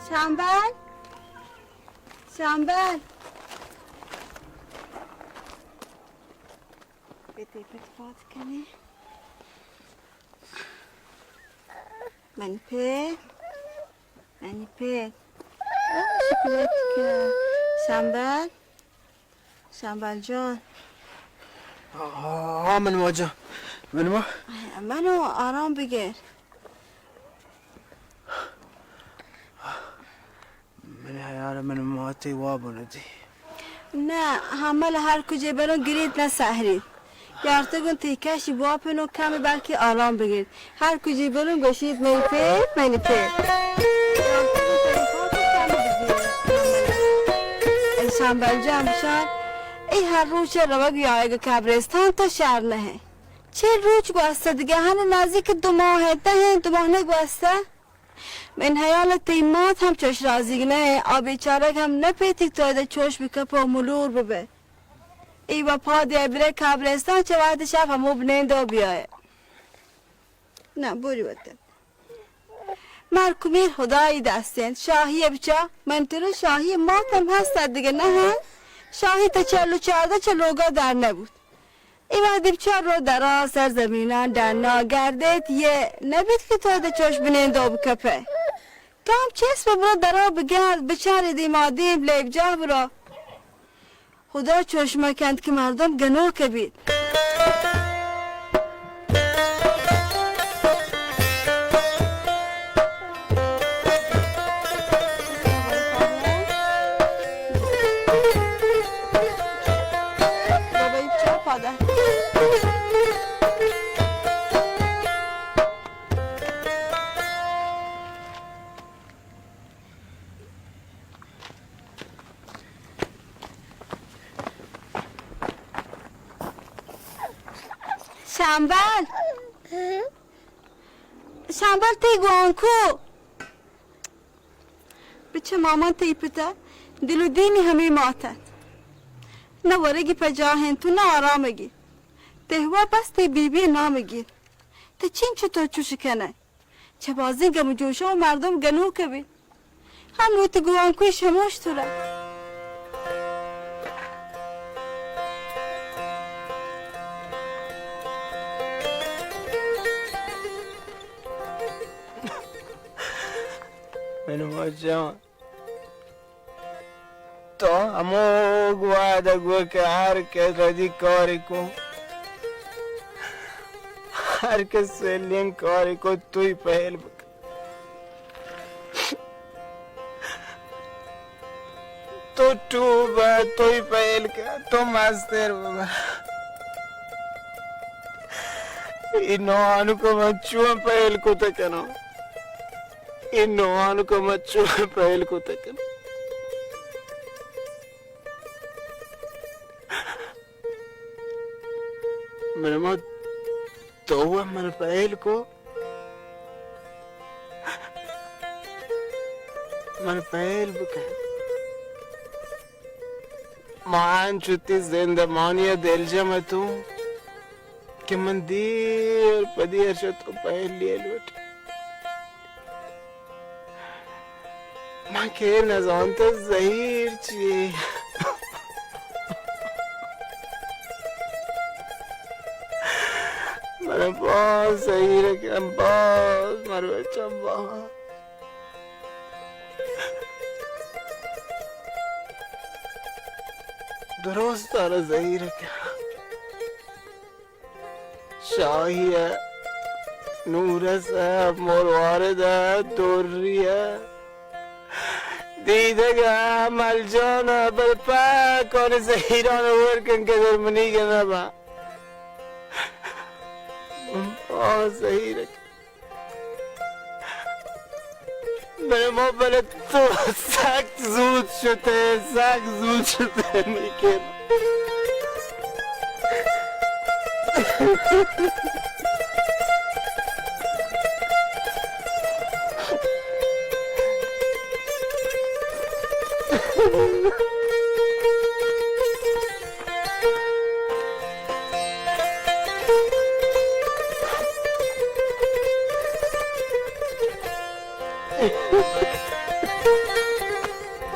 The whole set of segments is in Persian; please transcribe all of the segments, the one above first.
شمبل شمبل بده بتفات کنی منی پید شکلت که شمبل جان من واجه منو آرام بگیر من حیار من ماتی وابوندی نه همه هر کجا برون گرید نه سهرید یارتگون تیکشی باپنو کمی بلکه آرام بگیر هر کجا برون گوشید منی پید ای شمبل جان بشار ای هر روز روگ یایگ کبرستان تا شهر نه چه روز گوسته دیگه هن نزدیک 2 ماه دو ماه نگوسته من حیالت ایمات هم چوش رازیگ نه آبی چارک هم نپیتیک تویده چوش بکپ و ملور ببه ای با پا دیه بره کبرستان چه وقت شب همو بنینده و بیایه نه بوری بده مرکومیر خدایی دستین شاهی بچه من تو رو شاهی ماتم هست دیگه نه هم شاهی تا 44 لوگا در نبود این وقتی بچه رو در سر زمینان در ناگردید یه نبید که تو ده چوش بنینده و بکپه تو هم چیست برو در بگرد بچه دیمادیم لیب جا برو خدا چوش مکند که مردم گناه کبید شمبل تی گوانکو بچه مامان تی پتا دلو دینی همی ماتد نه ورگی پجاهن تو نه آرامگی تهوا بس تی بیبی نامگی تی چین چطور چوش کنه چه بازی گم جوشه و مردم گنو کبی هم رو تی گوانکوی شموش تو را منو جان تو همو گواده گو که هر کس ردی کاری کو هر کس سلین کاری کو توی پهل بکن تو با توی پهل که تو مستر بابا اینو آنو که من چون پهل کو تکنو اینو آنو که من چون پهل کو تکنو منما تو من پهل کو من پهل بکن مان چوتی زندمانی دل جمع تو که من دیر پدیر شد تو پهل لیه لوٹی من که نزانت زهیر چی من باز زهیره کم باز من بچم باز درست داره زهیره کم شاهیه نورسه مروارده دوریه دیده که عمل جانه بل پاکانه زهیرانه ورکن که در منی که نبا زهیره بله ما بله تو سخت زود شده میکن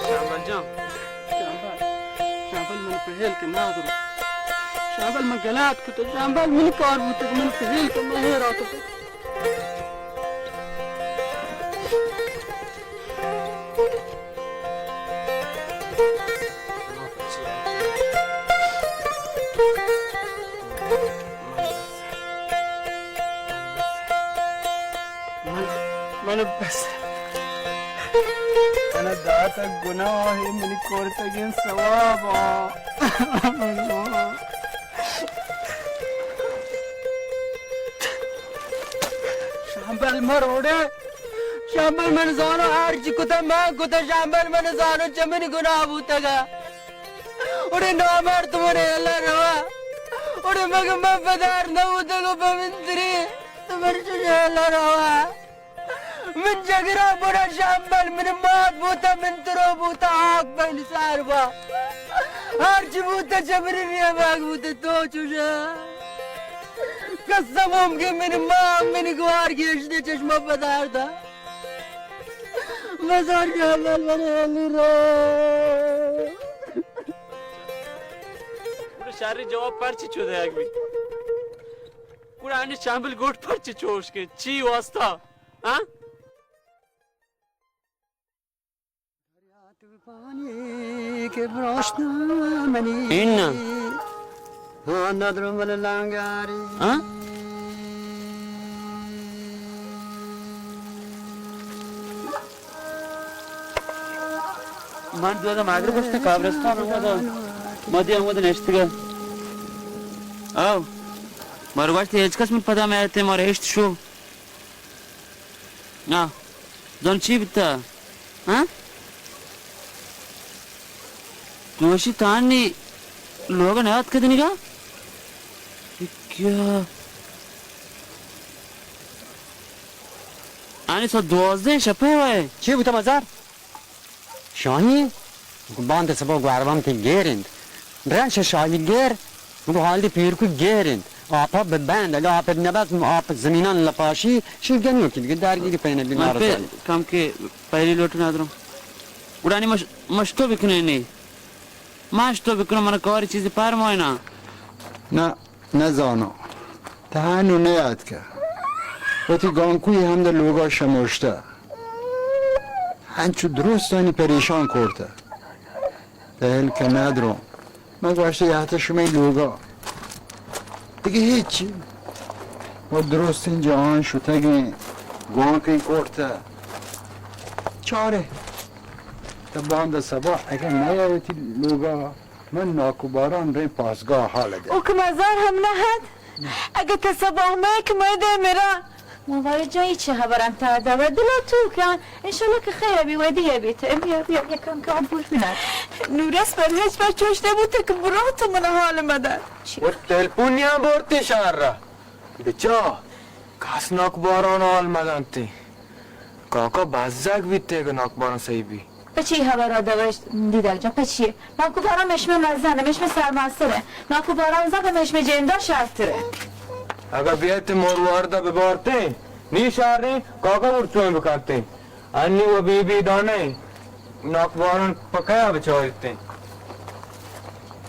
شمبل جان شمبل من پهل که ندارم شمبل من غلط کردم شمبل من کار بود که من پهل که من هر آتو من بس انا دعت گناهی منی کورتگین ثوابا شمبل مروده شمبل من زانو هرچی کتا من کتا شمبل من زانو چه من گناه بودتگا اوڑے نامرد من اللہ روا اوڑے مگه من فدار نبودگو بمندری من چه اللہ روا من جگرا برا شمبل من مات بوتا من ترو بوتا آگ بین سار با هرچی بوتا چبری نیا باگ بوتا تو چوشا قسمم که من مام من گوار گشته چشم بدار دا مزار شمبل من هلی رو شهری جواب پرچی چوده یک بی کورانی شمبل گوٹ پرچی چوش که چی واسطا ها؟ این نه ندارم ولی لنگاری ها؟ من دوادم اگر باشته کابرستان اومدم مادی اومده نشتگه او مارو باشته هیچ کس من پدا میرته مارو هشت شو نه دون چی بیتا ها؟ دوشی تانی لوگا نیاد کده نگاه کیا آنی سا 12 شپه وای چی بوده مزار؟ شاهی؟ باند سبا گواربام که گیرند رنش شاهی گیر و حالی پیرکو گیرند آپا ببند اگه آپا نبست آپا زمینان لپاشی شیرگنیو که دیگه درگیری پینه بیمار من پی کم که پهلی لوٹو ندارم اورانی مشتو بکنه نی مشتو بکنه من کاری چیزی پرمای نه نه زانو تهانو نیاد که وقتی گانکوی هم در لوگا شمشته هنچو درستانی پریشان کرده دهل که ندارم من گوشته یه حتی شما این لوگا دیگه هیچی و درست اینجا آن شده گانکوی کرده چاره تا باند سبا اگر نیاویتی لوگا من ناکوباران رای پاسگاه حال ده او که مزار هم نهد اگه تصبح مه که مایده میرا موارد جایی چه خبرم ترده و دلا تو کن انشالله که خیره بی و دیگه بیته بیا یکم که آبوش بیند نورس بر هیچ بر چوشته بوده که براه تو من حال مده و تلپونی هم برتی شهر را بچا کس ناکباران حال مدن تی کاکا بزرگ بیته که ناکباران صحیح بی پچی خبر داشت دیدل جان پچیه ناکو بارم مشمه مزنه مشمه سرمستره ناکو بارم زن مشمه جنده شرطره اگر بیایت موروارده ببارته نی شهری کاکا برچویں بکاتے انی و بی بی دانه ناکباران پکایا بچارتے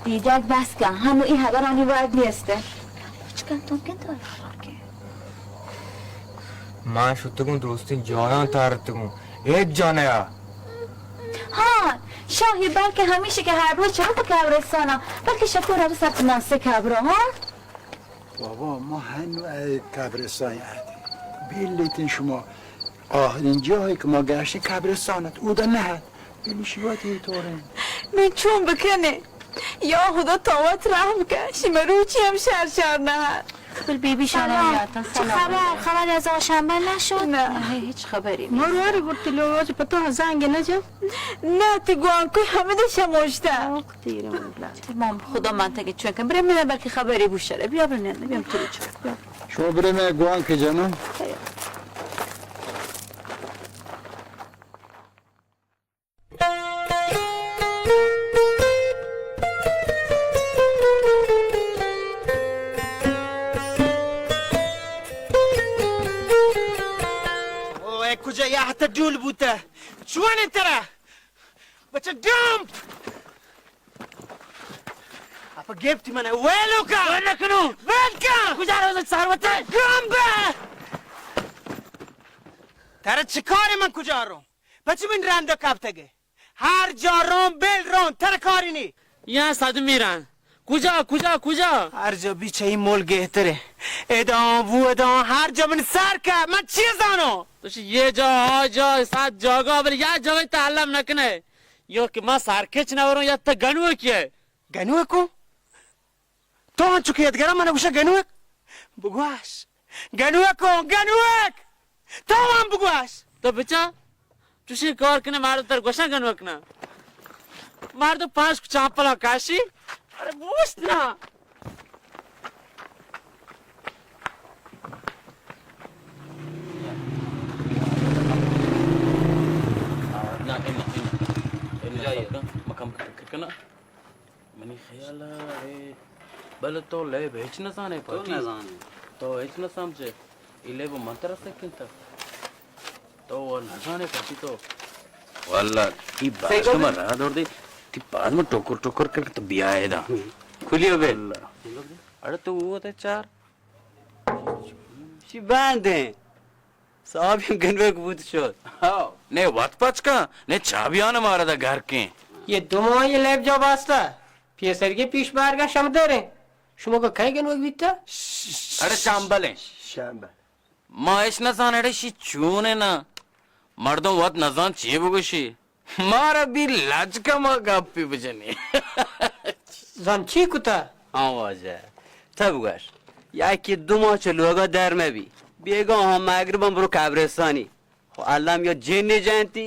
دیدک بس کن همو این خبر آنی باید نیسته چکن تو کن تو من شدتگون درستی جایان تارتگون ایک جانه یا ها شاهی بلکه همیشه که هر روز چرا با کبرستانم بلکه شکر رو سبت ناسه کبره ها بابا ما هنو کبرستان عهدیم بیلیتین شما آخرین جایی که ما گشتیم کبرستانت او دا نهد بیلیشی باید این طوره من چون بکنه یا خدا تاوت رحم کن شما روچی هم شر نهد بل بیبی شما میادن چه خبر از آقا شمبل نشد؟ نه هیچ خبری مرواری برتی لوازی پتا زنگ نجم؟ نه تی گوانکوی همه ده شماشته مام خدا منطقه چون کن بریم میدن بلکه خبری بوشره بیا بریم بیام تو چون شما بریم گوان که جانم کجا یه حتی دول بوده چون تره بچه دمت اپا گفتی منه ویلو کن ویل نکنو ویل کن کجا روزت سروته گمبه تره چه کاری من کجا رو بچه من رنده کبتگه هر جا رون بل رون تره کاری نی یا صدو میرن کجا هر جا بیچه این مول گهتره ادام و ادام هر جا من سر که من چی زانو توش یه جا صد جاگا ولی یه جاگای تعلم نکنه یا که ما سرکچ نورم یا تا گنوه کیه گنوه کو تو هم چو که یدگرم منو بوشه گنوه بگوش گنوه کن گنوه تو هم بگوش تو بچه توشی کار کنه مرد در گوشن گنوه کنه مرد پاش چاپلا کاشی अरे बूझ ना مقام كنا مني خيالها بل تو لعب هيك نزانه تو نزانه تو هيك نسامجه اللعب ما ترسك انت تو نزانه پاتی تو والله की बात तो मरा दौड़ दे ती बाद में टोकर करके तो बिया है दा खुली हो बे अरे तो वो होते चार शी बांधे साहब ये गनवे को बुत शोध हाँ ने वात पाच का ने चाबियां न मारा था घर के ये दोनों ये लैब जॉब आस्ता पियसर के पीश बार का शब्द रे शुमो का कहीं गनवे बीता अरे शंबल है शंबल माइश न जाने रे शी चूने ना मर्दों वात नजान चीब गुशी मारा भी लाज का मगा पी बजनी zanchi kuta आवाज है तब गश या कि दुमा चलुगा दर में भी बेगा हम मगरबम ब्रो काब्रिस्तानी अल्लाह यो जेने जानती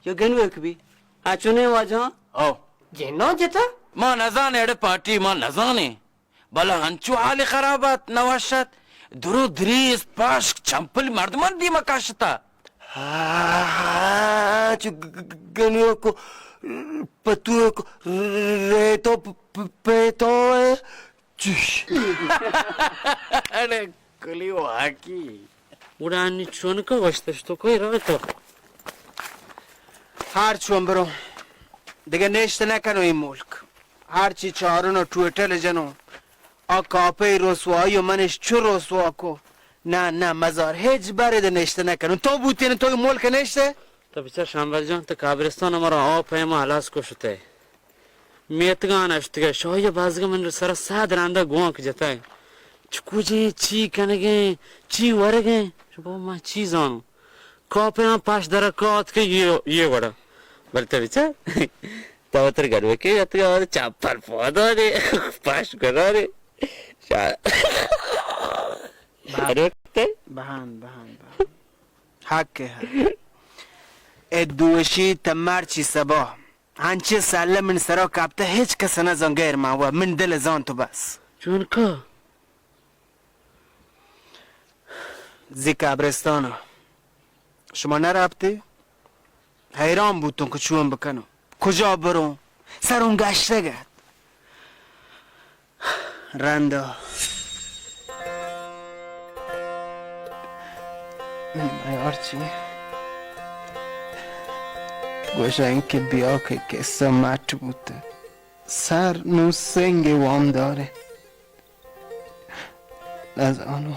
यो गनवे भी हाँ चुने वजह ओ जेनो जता ما نزانه اڑه پارٹی ما نزانه بلا هنچو حال خرابات نواشت درو دریس پاشک چمپل مردمان دی مکاشتا हाँ जो गनियों को पतुओं को रेतो पेतो है अरे कुली वाकी उड़ानी चुन का वस्तु तो कोई रहता هر چون برو دیگه نشته نکنو این ملک هرچی چهارون و تویتر جنو آکاپه رسوایی و منش چو رسوا کو نه مزار هیچ برده نشته نکنو تو بودین تو این ملک نشته तो बेचार शंबल जान तो काब्रिस्तान हमारा आप है मां हलास को शुते मेतगान अष्टगे शोय बाजगे मन सर साद रांदा गोंक जता है चकुजे ची कनगे ची वरगे शबो मां ची जानो कापे ना पास दरकात के ये बड़ा बोलते बेचार तवतर गड़वे के जत और चापर पौधा रे पास करा रे बारते बहान حق ادوشی تمرچی سبا هنچه ساله من سرا کبته هیچ کس نزان غیر ما من دل زان تو بس چون که زی قبرستانا شما نرفتی؟ حیران بودتون که چون بکنم کجا برون سرون گشته گد رندا معیار چی؟ گوشه اینکه بیا که قصه مت بوده سر نو سنگ وام داره نزانو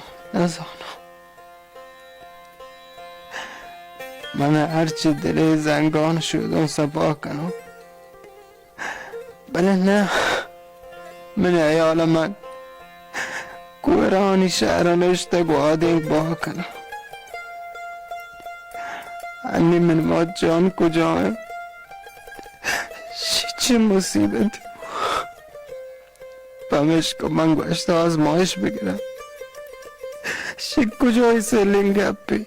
من هرچی دل زنگان شدم سبا کنم بله نه من ایال من کوهرانی شهر نشته گوادینگ با کنم انی من ما جان کجا ہے چه مصیبتی پمش کو من گوشت آزمایش بگیرم شی کجای سلین گپی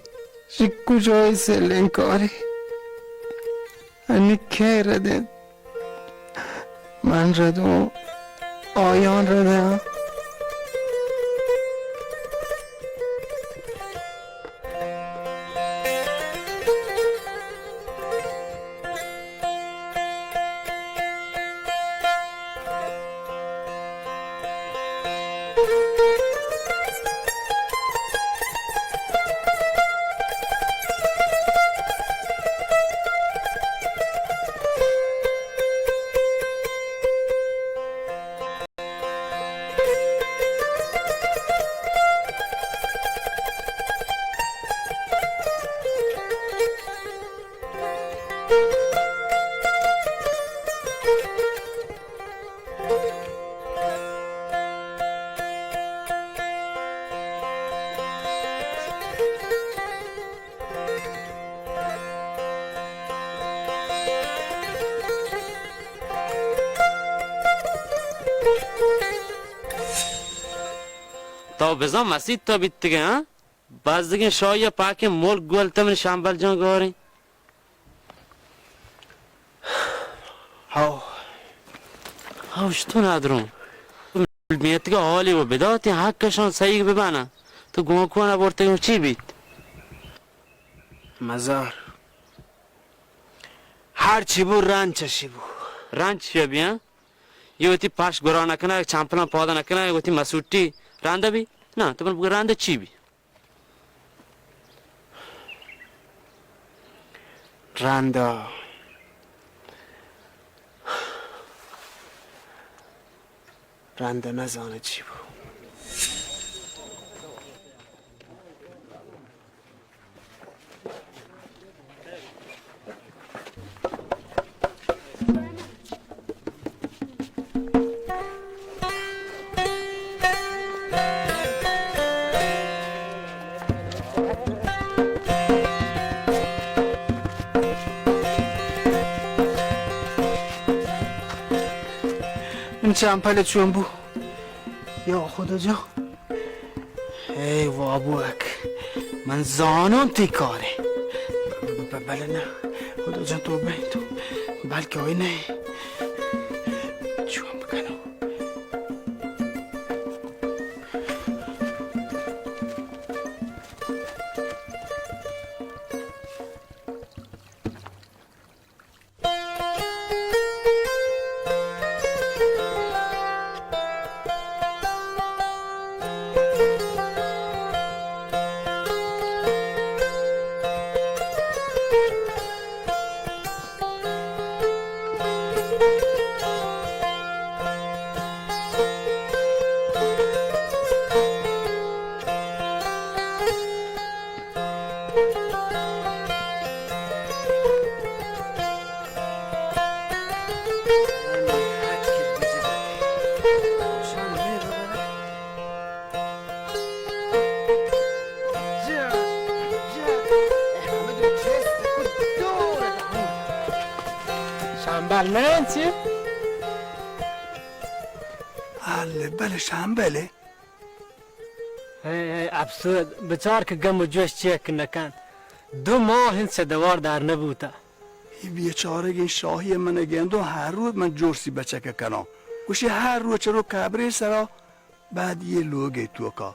شی کجای سلین کاری انی که رده من رده آیان رده تا بزن مسید تا بیت دیگه ها باز دیگه شاهی پاک ملک گولته من شمبل جان گاری هاوش تو ندارم میت که حالی و بداتی حقشان صحیح ببنن تو گوه کنه برته چی بیت مزار هر چی بو رنچشی بو رنج چیه بیا یه وقتی پاش گرا نکنه چمپلان پادا نکنه یه وقتی مسوٹی رنده بی نه تو بگو رنده چی بی رنده نزانه چی بو این چمپل چون بو یا خدا جا ای وابوک من زانم تی کاره بله نه خدا جان تو بین تو بلکه آی نه چون بکنم شمبل من چی؟ بله شمبله افسود بچار که گم و جوش چیک نکن 2 ماه این سدوار در نبوده این بیچاره این شاهی من گندو هر روز من جورسی بچک کنم گوشی هر روز چرا کبری سرا بعد یه لوگه تو کا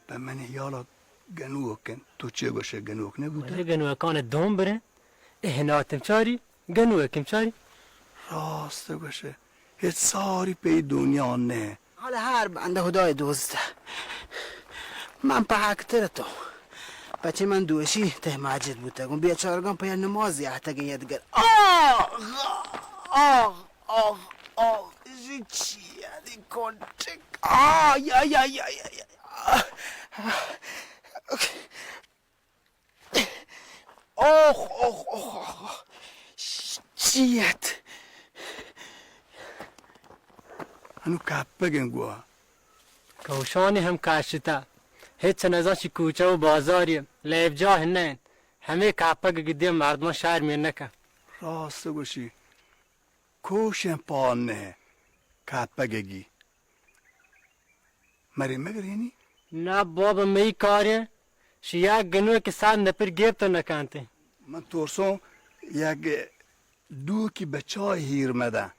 به من یالا گنوکن تو چه گوشه گنوک نبوده گنوکان دوم بره اهناتم چاری گنوکم چاری راست گوشه هیچ ساری پی دنیا نه حالا هر بنده خدای دوسته من پاکتر تو بچه من دوشی ته ماجد بوده گم بیچارگان پای نمازی احتاج یادگر چیه دی کنتک یا چیت هنو کپگن گوه کوشانی هم کاشتا هیچ نزاشی کوچه و بازاری لیب جاه نین همه کپگ گدیم مردمان شهر می نکن راست گوشی کوشن پان نه کپگگی مری مگرینی؟ نه بابا می کاره شیعه گنوه که ساد نپر گیب تو نکنته من ترسم یک دوکی بچای هیر مده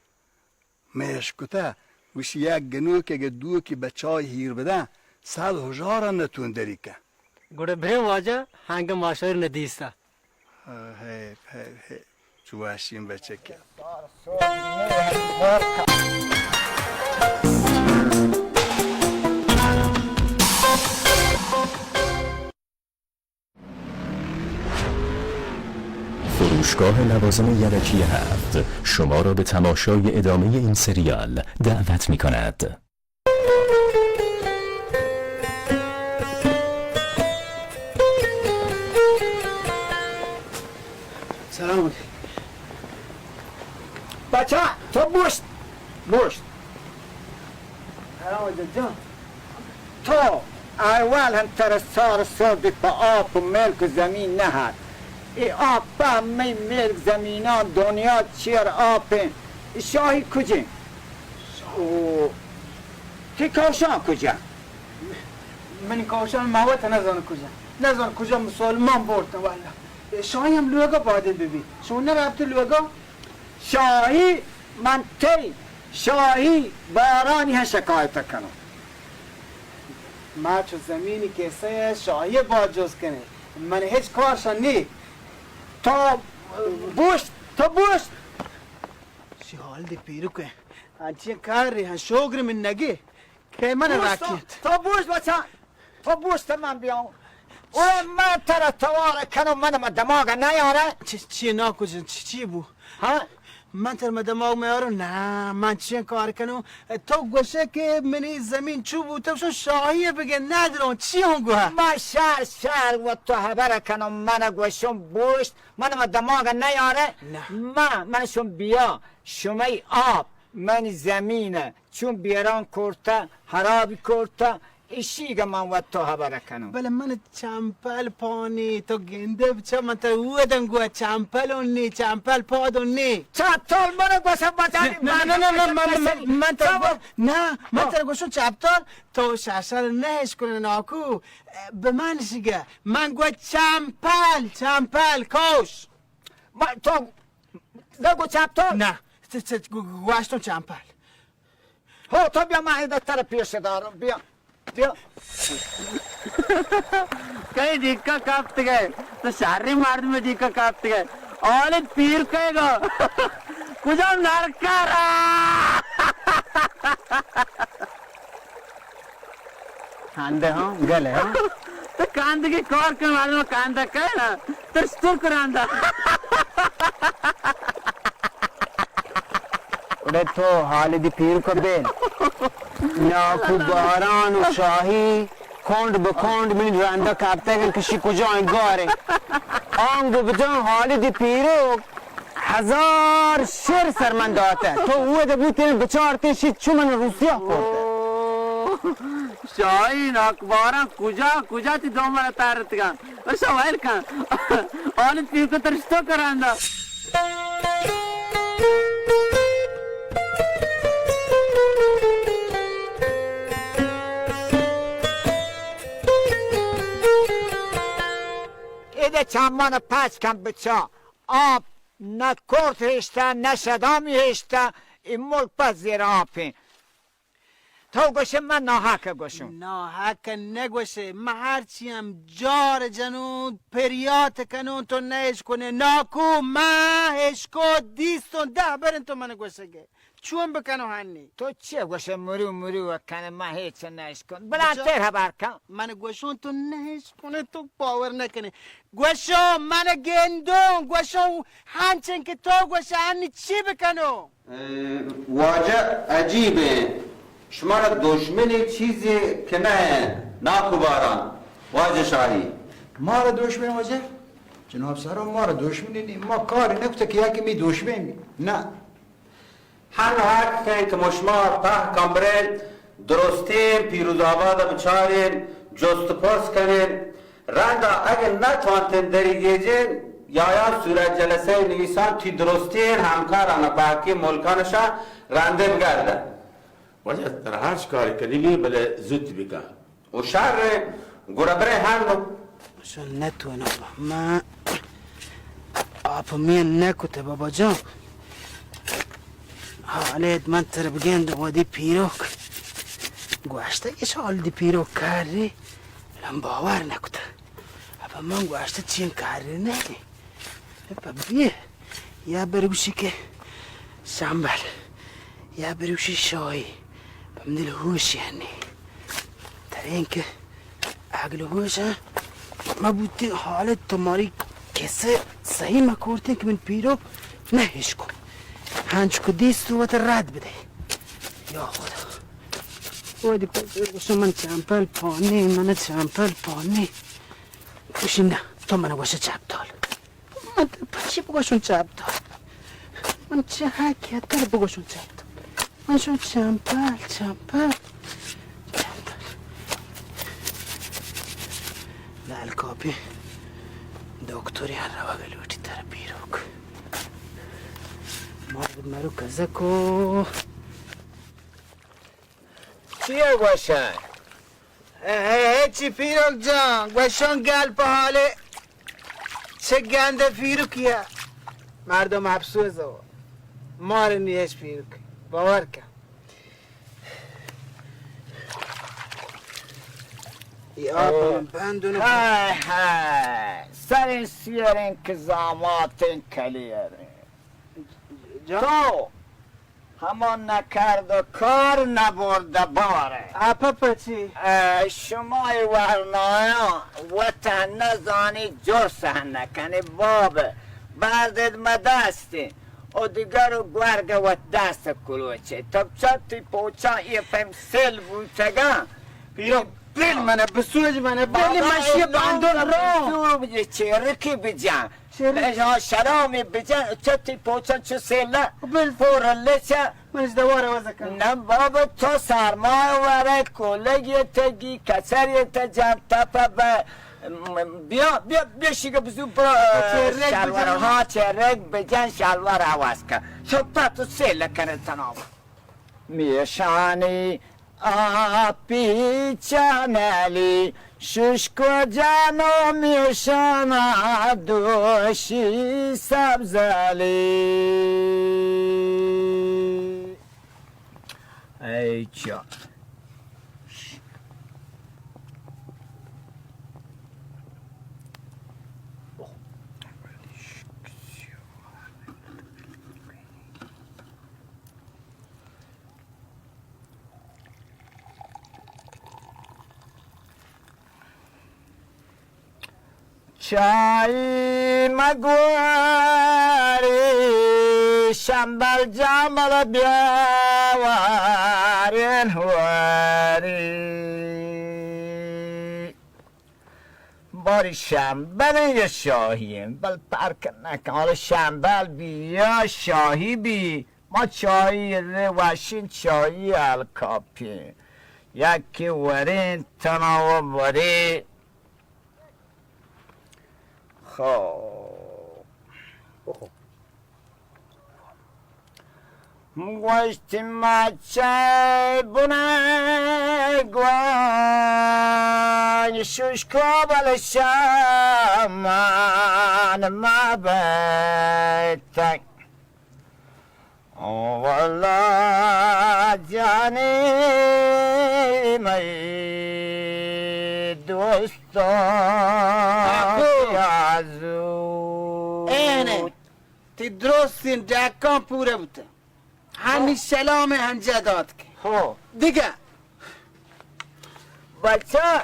مشکوته وش یک گنوه که دوکی بچای هیر بده 100,000 نتون داری که گوڑه بریم واجه هنگ ماشور ندیسته هی چواشیم بچه که فروشگاه لوازم یدکی 7 شما را به تماشای ادامه این سریال دعوت می کند. سلام علیکم بچه تو بوشت سلام جان تو اول هم ترسار صبح با آب و ملک و زمین نهد ای آب به همه ملک زمینان دنیا چیر آب شاهی کجا؟ کی کاشان کجا؟ من کاشان موت نزان کجا مسلمان بردن والله. شاهی هم لوگا باده ببین. شما نرفتی لوگا؟ شاهی من تی شاهی بارانی ها شکایت کنم. ما چو زمینی که سه شاهی با جز کنه من هیچ کارشان نی. تو بوشت شی حال دی پیرو که انچی کار ری هن شوگر من نگی که من راکیت تو بوشت بچه تو بوشت من بیام و من ترا تواره کنم منم دماغ نیاره. چی نا کجا چی بو؟ ها؟ من تر دماغ میارو نه من چی کار کنم تو گوشه که منی زمین چو بود تو شاهی بگه ندارم چی هم گوه ما شهر و تو خبر کنم من گوشم بوشت منم دماغ نیاره. نه منشون بیا شمای آب من زمینه چون بیران کرده خرابی کرده ایشیگه من و تو خبر کنم. بله من چمپل پانی تو گنده بچه من تر اویدن گوه چمپل اونی چمپل پاد اونی چپتال منو گوشم بطانی من تر گوشم چپتال تو شرشر نهش کنه ناکو به من شیگه من گوه چمپل کوش تو نگو چپتال؟ نه گوشتم چمپل ها تو بیا من دکتر پیش دارم بیا कहीं दिक्कत कापते गए तो सारे मार्द में दिक्कत कापते गए और पीर कहेगा कुछ हम नरकारा कांदे हाँ गले हाँ तो कांदे की कौर के मालूम कांदा कहे ना तो स्टोर करांदा उड़े तो हाले दी पीर को बेन नाकू बारान و شاهی کند به کند من رنده کبته که کشی کجا انگاره آنگو بجان حالی دی پیرو 1000 شیر سر من داته تو اوه ده بوتین بچار تیشید چو من روسیه کرده شاهی ناکباران کجا تی دومره تارت کن و شوائل کن حالی پیر کو ترشتو کرانده ایده چمان پچ کن بچا آب نه کرد هشته نه شدامی هشته این ملک پس زیر آبی تو گوشه من ناحک گوشم ناحک نگوشه من هرچی هم جار جنون پریات کنون تو نهش کنه ناکو من هشکو دیستون 10 برن تو من گوشه گه چون بکنو هنی تو چیه گوشه مرو وکنه من هیچ نهش کن بلندتر خبر کن من گوشون تو نهش کنه تو باور نکنه گوشو من گندون گوشو همچن که تو گوشه هنی چی بکنو واجه عجیبه شما را دشمن چیزی که نه ناکو باران واجه شاهی ما را دشمن واجه؟ جناب سرم ما را دشمنی نیم ما کاری نکته که یکی می دشمن نه هن حق که مشمار په کمبرین درستین پیروز آباد بچارین جست پرس کنین رندا اگر نتوانتین دریگیجین یا صورت جلسه نویسان تی درستین همکاران باقی ملکانشا رنده بگردن وجه در هرچ کاری کنیلی بله زود بکن و شهر گربره هنو شون نتونه ما آپمین نکته بابا جان حالت من تر بگند و دی پیروک گوشته یه حال دی پیروک کاری لم باور نکته اپا من گوشته چین کاری نگی اپا بیه یا بروشی که شمبل یا بروشی شاهی بمدل هوش یعنی تر این که عقل هوش ما بودی حالت تماری کسه صحیح مکورتین که من پیروک نهش کن هنچ که دیست رو رد بده یا خدا وادی بگوشم من چمپل پانی من چمپل پانی گوشی نه تو منو باشه چپتال من چی بگوشم چپتال من چه حکیت داره بگوشم چپتال من شون چمپل لال کابی دکتری هر روا بلوچی تر بیروک مرو کزکو چیه گوشه؟ هیچی پیروک جان گوشون گل به حاله چه گنده پیروکیه مردم افسوس و مار نیش پیروک باور کن ای آب بندونو های های سر این سیرین که زامات این کلیرین تو همان نکرد و کار نبرده باره اپا چی؟ شمای ورنایا وطن نزانی جور سهن نکنی بابه بردید ما دستی و دیگر رو گورگ و دست کلوچه تب چطی پوچا یه فهم سل بوچگا پیرو بل منه بسوج منه بلی مشی باندون رو بجه چه رکی بجن لجا شلامی بجن چطی پوچا چو سله پور لچه مجدوار وزکن نه بابا تو سرمایه وره کلگی تگی کچری تجم تپه به بیا شیگه بزو برا شلوار ها چرک بجن شلوار عوض کن شپا تو سله کنه تنام میشانی آپی چنلی ششکو جانو میشانا دوشی سبزلی ای جان چای مگواری شمبل جامل بیاوارین هواری باری شمبل یا شاهیم بل پرک نکن شمبل بیا شاهی بی ما چای روشین چای الکاپی یکی ورین تناو وری گوشتی مچه بونه گوان شوشکو بل شمان ما بیتک والله جانی می دوستان اینه تی درستین دکان پوره بوده همین سلام هنجه داد که دیگه بچه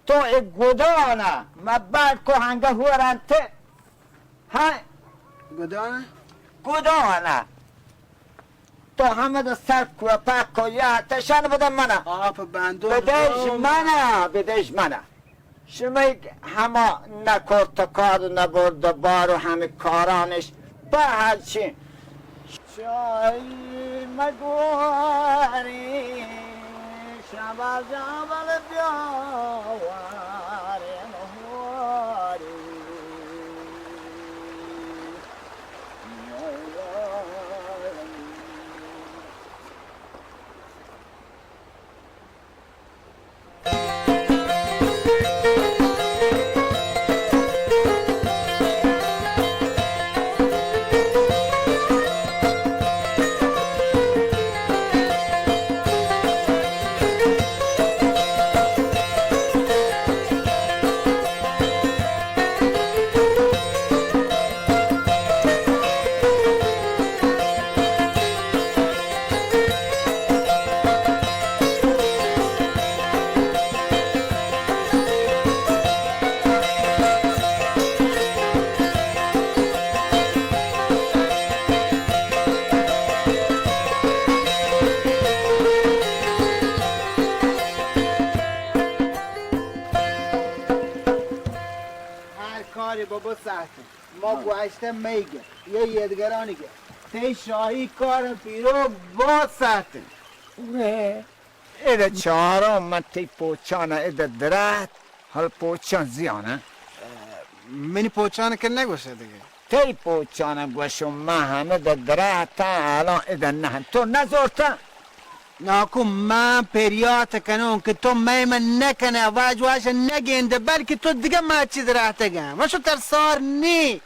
تو ای گدانه ما بعد که هنگه هورنته های گدانه تو همه دا سر کوه پک که یه تشن بده منه بدهش منه شما همه نکرد کار و نبرد بار و همه کارانش به هرچی شاهی مگواری شمال جامل بیاواری مهواری بابا ساعته ما گوشته میگه یه یدگرانیگه تی شاهی کار پیرو با ساعته ایده چهارم من تی پوچانه ایده درد حال پوچان زیانه منی پوچانه که نگوشه دیگه تی پوچانه گوشم من همه ده درد تا الان ایده نه تو نزورتا ناکو من پریات کنم که تو من نکنه واج نگینده بلکه تو دیگه ما چیز رهتگم من شو ترسار نی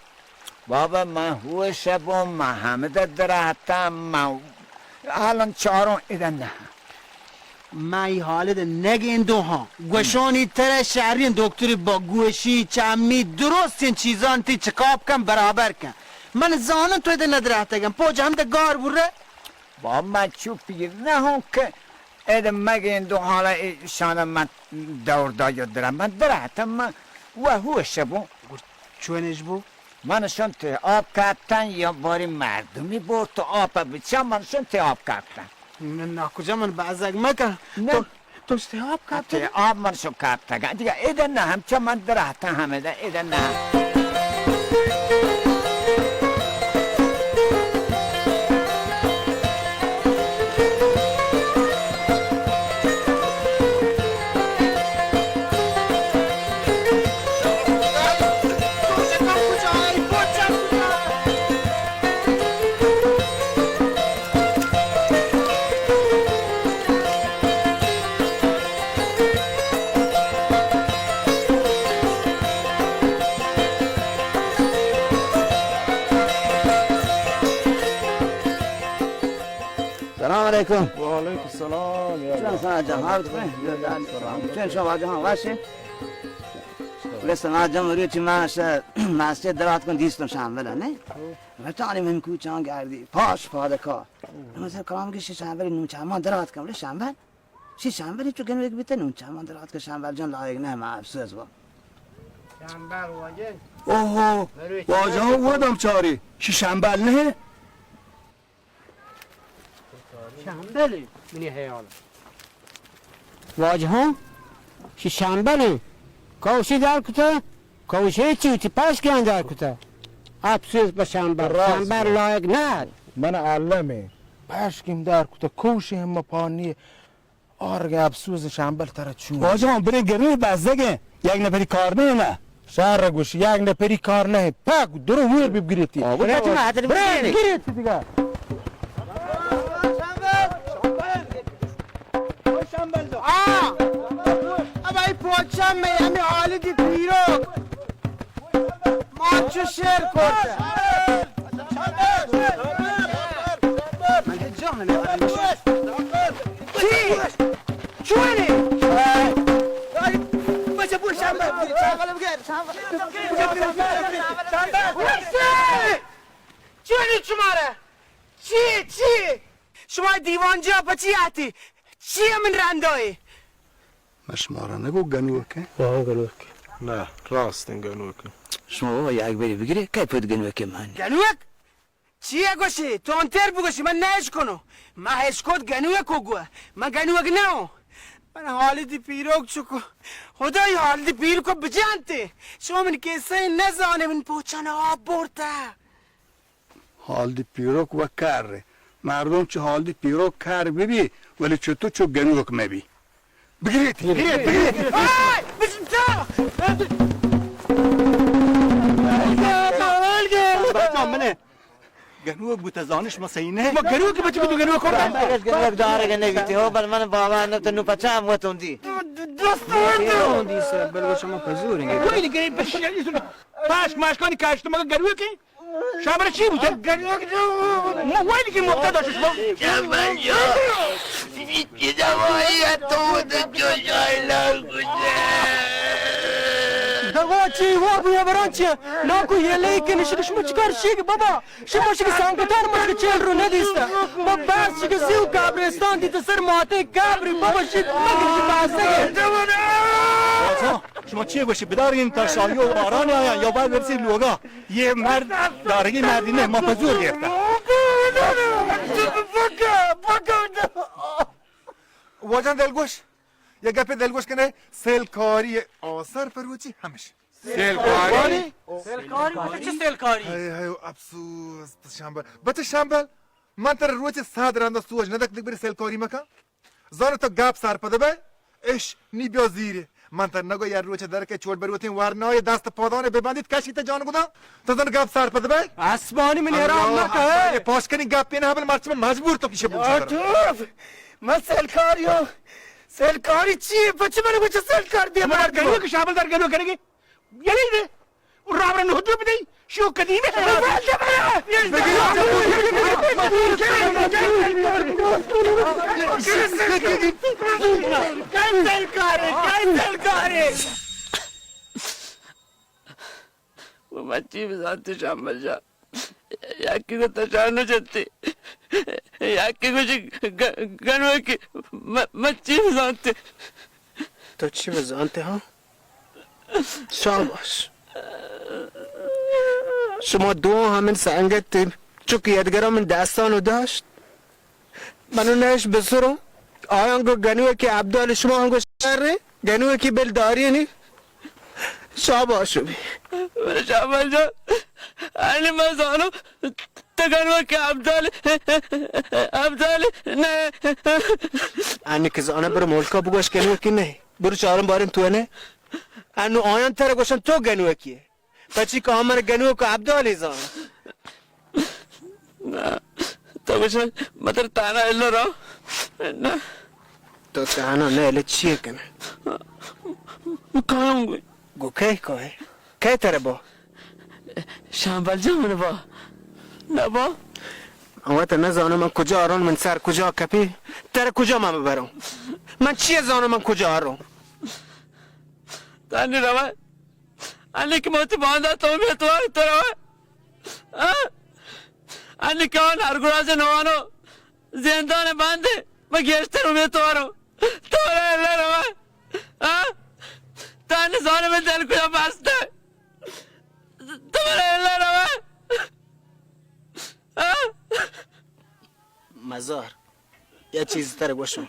بابا من هو شبم من همه درهتم من الان چهارم ایدن نه من این حالت نگیندو ها گوشانی تر شهرین دکتری با گوشی چمی درست این چیزان تی چکاب کن برابر کن من زانم تو ایده ندرهتگم پوچه هم ده گار بوره بابا من چو پیر نه هم که ایده مگیندو حالا شانم من دور داید درم من درهتم من و هو شبم چونش بو؟ منشون تی آب کردن یا باری مردمی برد تو آب بچه منشون تی آب کردن نه کجا من بعضک مکن تو استحاب کردن؟ تی آب منشون کردن دیگه ایده نه همچه من درهتن همه ده ایده نه سلام علیکم و علیکم السلام یا چون سلام جهان چون شما جهان واشه لسه جمهوری چی مسجد درات کن دیستم شمبل نه و تانی من کوچان گردی پاش پاده کار مثلا کلام گیش شمبل نون چمان درات کن شمبل چی شمبلی تو گنو یک بیت نون چمان درات کن شمبل جان لایق نه ما افسوس با شمبل واجه اوه واجه ها بودم چاری شی شمبل نه شمبله منی حیال واجه ها شی شمبله کوشی در کتا کوشی چی پاش کن در کتا افسوس با شمبل لایق نه من علمه پشکیم در کتا کوشی هم پانی آرگ افسوس شمبل تر چون واجه هم بره گرمی بزدگه یک نپری کار نه شهر گوشی یک نپری کار نه پاک درو ویر بگیریتی بره تو معطل بگیریتی دیگه شمبل دو ابای پوچم میامی حالی دی پیرو ما چو شیر کرده من جانه چی؟ چونی؟ باشه بور شمبل شمبل بگیر چونی چماره؟ چی؟ شما دیوانجا پا چی آتی؟ چی من رندایی؟ مشماره نگو گنوکه؟ گنوک نه راست این گنوکه شما بابا یک بری بگیری که پود گنوک من گنوک؟ چیه گوشی؟ تو انتر بگوشی من نهش کنو من هش کد گنوک گوه من گنوک نو من حالی دی پیروک چکو خدای حالی دی پیروکو بجانته شما من کسه نزانه من پوچانه آب برده حال دی پیروک و کاره مردم چه حال دی پیروک کار ببی ولی چطور چو گنوک مبی بگیریتی آی بشم تا منه گنوک بوتزانش مسینه ما گنوک بچه بدو گنوک کنم گنوک داره نویتی ها بل من بابا نو پچه هم وطوندی دوست وردو دیسه بلوچی ما پزورینگه ویلی گری پاش ماشکانی کاشتو مگه گنوکی شامر چی بوده؟ گنوک دو ویلی که مبتا داشتش با شمبل جو که دوایی تو بوده جوشای لرگوشه دوا چی وا بیا بران چی ناکو یه لیکن شما چیکار شیگ بابا شما شیگ سانکتار مشک چل رو ندیسته با بس شیگ زیو کابرستان دیده سر ماته کابری بابا شیگ مگه باسته شما چیه باشی بدارین تا شاهی و آران یا باید برسید لوگا یه مرد دارگی مردی نه ما پزور گرفته واجن دلگوش یه گپ دلگوش کنه سلکاری آثر پروچی همش سلکاری؟ سلکاری؟ چه سلکاری؟ های افسوس شمبل بچه شمبل من تر روچ ساد رنده سوج ندک دیگ بری سلکاری مکن زانو تا گپ سر پده بای اش نی بیا زیره من تر نگو یار روچ درکه چوٹ بروتین ورنای دست پادانه ببندید کشیت جان گودا تا زن گپ سر پده بای اسمانی من حرام نکه پاش کنی گپ نه بل مرچ مجبور تو کیشه بود من سلکاری چیه؟ بچه منو بچه سلکار دیه من گنوه که شامل در گنوه کرنگی یلی ده و رابرن هدو بدهی شو قدیمه و مچی بزانتی شمبل جا یکی کو تشانو جتی یکی کو گنوه کی مچی بزانتی تو چی بزانتی ها؟ شاباش شما دو همین سنگت چوک یادگرا من داستانو داشت منو نش بسرو آیان کو گنوه کی عبدال شما هنگو شهره گنوه کی بلداری نی شاباش بی شمبل جا اینی من زانو تگنوه کی عبدال نه اینی که زانه برو ملکا بگوش گنوه کی نه برو چهارم بارم تو نه انو آیان تره گوشن تو گنوه کیه بچی که همه گنوه که عبدالی زان نه تو گوشن مطر تانا ایلو رو نه تو تانا نه ایلو چیه کنه کام گوی گو که تره با شمبل جامونه با نه با اما تا نزانم من کجا آرون من سر کجا کپی تره کجا من ببرم من چیه زانم من کجا آرون تانی روه انی که موتی بانده تو میتواری تو روه انی که آن هرگراز نوانو زندان بانده ما گشته رو میتوارو تو روه روه تانی زانه من دل کجا بسته تو روه مزار یه چیزی تره گوشم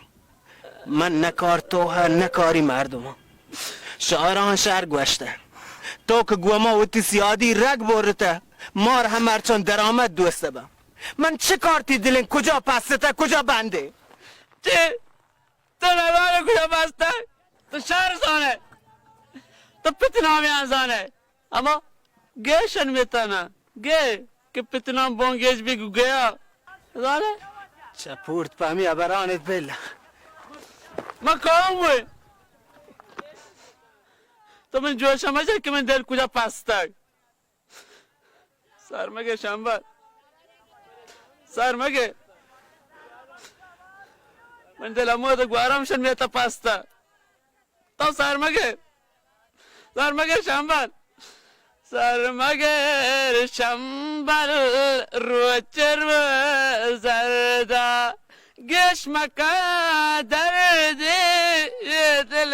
من نکار تو ها نکاری مردم شاعران شهر گوشته تو که گوما و تی سیادی رگ برته مار همار چون درآمد دوسته بم من چه کارتی دلین کجا پسته کجا بنده چی؟ تو نواره کجا بسته؟ تو شهر زانه تو پتنامی زانه اما گیشن میتانه گی که پتنام بونگیش بگو گیا زانه؟ چپورت پامی ابرانت بله ما کام بوی تو من جوشم اجا که من دل کجا پستک سر مگه شمبل سر مگه من دل امو دا گوارمشن میتا پسته تو سر مگه شمبل سر مگه شمبل رو چرم زرده گش مکا دردی دل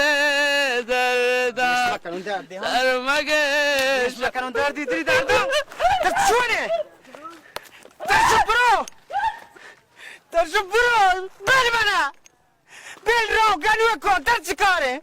درده سر مگه گش مکانون دردی دری دردم در چونه در شو برو بل منه بل رو گنوه کن در چی کاره